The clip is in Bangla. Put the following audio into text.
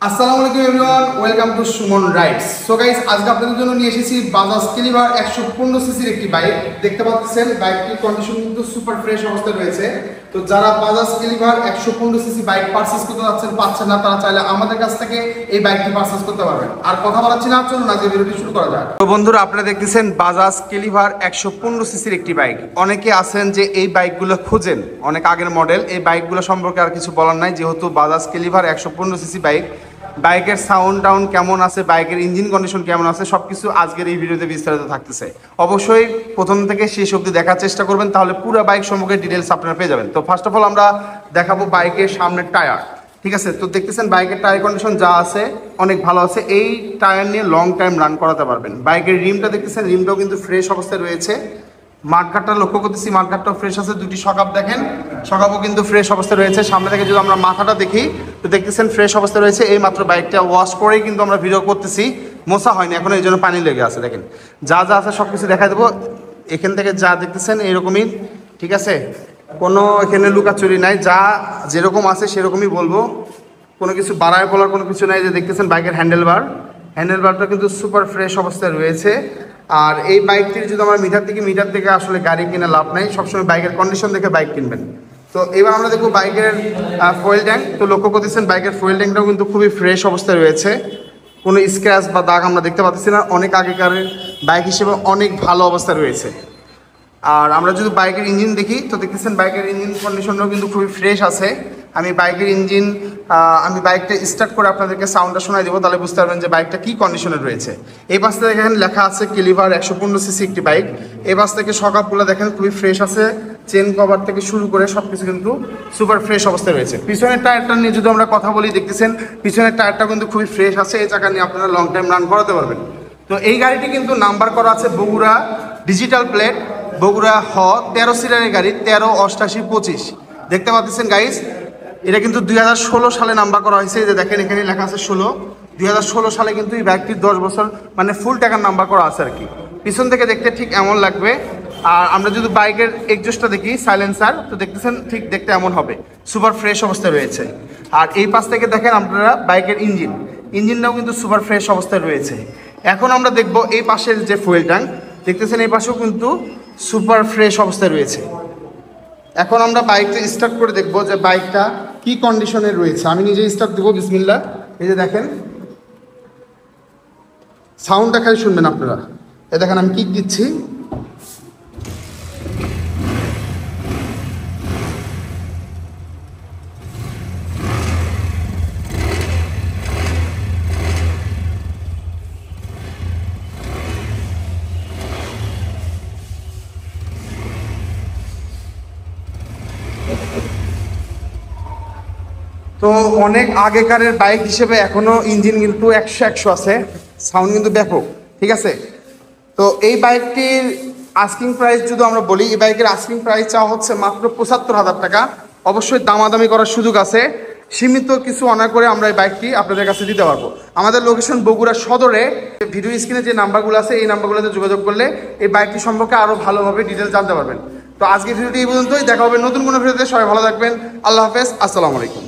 আসসালামু আলাইকুম everyone, welcome to Suman rides. So guys, আজকে আপনাদের জন্য নিয়ে এসেছি বাজাজ ক্লিভার 115 সিসির একটি বাইক। দেখতে পাচ্ছেন বাইকটির কন্ডিশন কিন্তু সুপার ফ্রেশ অবস্থায় রয়েছে। তো যারা Bajaj clever 115 CC bike purchase করতে যাচ্ছেন, পাচ্ছেন না, তারা চাইলে আমাদের কাছ থেকে এই বাইকটি পারচেজ করতে পারবেন। আর কথা বলাচ্ছি না, চলুন আজকে ভিডিওটি শুরু করা যাক। তো বন্ধুরা, আপনারা দেখতেছেন বাজাজ ক্লিভার 115 সিসির একটি বাইক। অনেকে আছেন যে এই বাইকগুলো খুঁজেন, অনেক আগের মডেল। এই বাইকগুলো সম্পর্কে আর কিছু বলার নাই, যেহেতু বাজাজ ক্লিভার 115 সিসি বাইক। বাইকের সাউন্ড টাউন কেমন আছে, বাইকের ইঞ্জিন কন্ডিশন কেমন আছে, সবকিছু আজকের এই ভিডিওতে বিস্তারিত থাকতেছে। অবশ্যই প্রথম থেকে শেষ অবধি দেখার চেষ্টা করবেন, তাহলে পুরো বাইক সম্পর্কে ডিটেলস আপনারা পেয়ে যাবেন। তো ফার্স্ট অফ অল আমরা দেখাবো বাইকের সামনের টায়ার। ঠিক আছে, তো দেখতেছেন বাইকের টায়ার কন্ডিশন যা আছে অনেক ভালো আছে। এই টায়ার নিয়ে লং টাইম রান করাতে পারবেন। বাইকের রিমটা দেখতেছেন, রিমটাও কিন্তু ফ্রেশ অবস্থায় রয়েছে। মাঠঘাটটা লক্ষ্য করতেছি, মাঠঘাটটাও ফ্রেশ আছে। দুটি সকাপ দেখেন, সকাপও কিন্তু ফ্রেশ অবস্থায় রয়েছে। সামনে থেকে যদি আমরা মাথাটা দেখি, তো দেখতেছেন ফ্রেশ অবস্থায় রয়েছে। এই মাত্র বাইকটা ওয়াশ করেই কিন্তু আমরা ভিডিও করতেছি, মোছা হয়নি এখন, এই জন্য পানি লেগে আছে। দেখেন যা যা আছে সব কিছু দেখা দেবো। এখান থেকে যা দেখতেছেন এরকমই, ঠিক আছে, কোনো এখানে লুকাচুরি নাই, যা যেরকম আছে সেরকমই বলবো। কোনো কিছু বাড়ায় বলার কোনো কিছু নাই। যে দেখতেছেন বাইকের হ্যান্ডেলবারটা কিন্তু সুপার ফ্রেশ অবস্থায় রয়েছে। আর এই বাইকটির যদি আমরা মিটার থেকে আসলে গাড়ি কিনে লাভ নাই, সবসময় বাইকের কন্ডিশন দেখে বাইক কিনবেন। তো এবার আমরা দেখবো বাইকের ফুয়েল ট্যাঙ্ক। তো লক্ষ্য করতেছেন বাইকের ফুয়েল ট্যাঙ্কটাও কিন্তু খুবই ফ্রেশ অবস্থায় রয়েছে। কোনো স্ক্র্যাচ বা দাগ আমরা দেখতে পাচ্ছি না। অনেক আগেকার বাইক হিসেবে অনেক ভালো অবস্থায় রয়েছে। আর আমরা যদি বাইকের ইঞ্জিন দেখি, তো দেখতেছেন বাইকের ইঞ্জিন কন্ডিশনটাও কিন্তু খুবই ফ্রেশ আছে। আমি বাইকটা স্টার্ট করে আপনাদেরকে সাউন্ডটা শোনাই দেবো, তাহলে বুঝতে পারবেন যে বাইকটা কী কন্ডিশনে রয়েছে। এই পাশ থেকে দেখেন লেখা আছে ক্লিভার 115 সিসি একটি বাইক। এই পাশ থেকে সকাপগুলো দেখেন খুবই ফ্রেশ আছে। চেন কভার থেকে শুরু করে সব কিছু কিন্তু সুপার ফ্রেশ অবস্থায় রয়েছে। পিছনের টায়ারটা নিয়ে যদি আমরা কথা বলি, দেখতেছেন পিছনের টায়ারটা কিন্তু খুবই ফ্রেশ আছে। এই চাকা নিয়ে আপনারা লং টাইম রান করাতে পারবেন। তো এই গাড়িটি কিন্তু নাম্বার করা আছে বগুড়া, ডিজিটাল প্লেট, বগুড়া 13 সিরিয়ালের গাড়ি, 138825। দেখতে পাচ্ছেন গাইস, এটা কিন্তু 2016 সালে নাম্বার করা হয়েছে। এই যে দেখেন এখানে লেখা আছে 16। 2016 সালে কিন্তু এই বাইকটির 10 বছর মানে ফুল টাকার নাম্বার করা আছে আর কি। পিছন থেকে দেখতে ঠিক এমন লাগবে। আর আমরা যদি বাইকের এক্সজস্টটা দেখি, সাইলেন্সার, তো দেখতেছেন ঠিক দেখতে এমন হবে, সুপার ফ্রেশ অবস্থায় রয়েছে। আর এই পাশ থেকে দেখেন আপনারা বাইকের ইঞ্জিনটাও কিন্তু সুপার ফ্রেশ অবস্থায় রয়েছে। এখন আমরা দেখব এই পাশের যে ফুয়েল ট্যাঙ্ক, দেখতেছেন এই পাশেও কিন্তু সুপার ফ্রেশ অবস্থায় রয়েছে। এখন আমরা বাইকটা স্টার্ট করে দেখবো যে বাইকটা কি কন্ডিশনে রয়েছে। আমি নিজে স্টার্ট দেবো, বিসমিল্লাহ। এই যে দেখেন সাউন্ডটা খালি শুনবেন আপনারা। এই দেখেন আমি কিক দিচ্ছি। তো অনেক আগেকারের বাইক হিসেবে এখনও ইঞ্জিন কিন্তু 100 আছে, সাউন্ড কিন্তু ব্যাপক, ঠিক আছে। তো এই বাইকটির আস্কিং প্রাইস যদি আমরা বলি, এই বাইকের আস্কিং প্রাইস চাওয়া হচ্ছে মাত্র 75,000 টাকা। অবশ্যই দামাদামি করার সুযোগ আছে, সীমিত কিছু অনার করে আমরা এই বাইকটি আপনাদের কাছে দিতে পারবো। আমাদের লোকেশন বগুড়া সদরে। ভিডিও স্ক্রিনে যে নাম্বারগুলো আছে এই নাম্বারগুলোতে যোগাযোগ করলে এই বাইকটি সম্পর্কে আরও ভালোভাবে ডিটেলস জানতে পারবেন। তো আজকে ভিডিওটি এই পর্যন্তই, দেখা হবে নতুন কোনো ভিডিওতে। সবাই ভালো থাকবেন, আল্লাহ হাফেজ, আসসালামু আলাইকুম।